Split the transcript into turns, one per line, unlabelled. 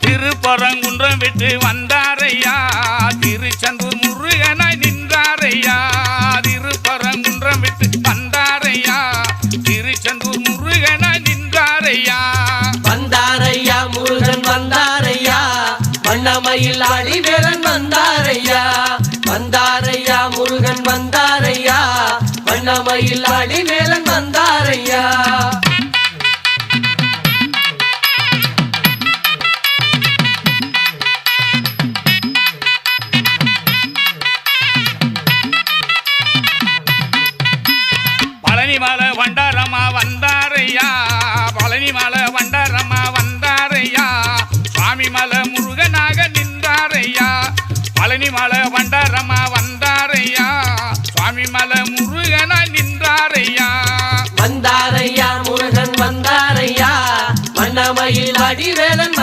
திருப்பரங்குன்றம் விட்டு வந்தாரையா திருச்செந்தூர் முருகனாய் நின்றாரையா திருப்பரங்குன்றம் விட்டு வந்தாரையா திருச்செந்தூர் முருகனாய் நின்றாரையா
வந்தாரையா முருகன் வந்தாரையா வண்ணமயில் அடிவேலன் வந்தாரையா வந்தாரையா முருகன் வந்தாரையா வண்ணமயில் அடிவேலன் வந்தாரையா
பழனிமலை வண்டாரம்மா வந்தாரையா பழனிமலை வண்டாரம்மா வந்தாரையா சுவாமிமலை முருகனாக நின்றாரையா பழனிமலை வண்டாரம்மா வந்தாரையா சுவாமிமலை முருகனாய் நின்றாரையா
வந்தாரையா முருகன் வந்தாரையா வண்ணமயில் அடிவேலன்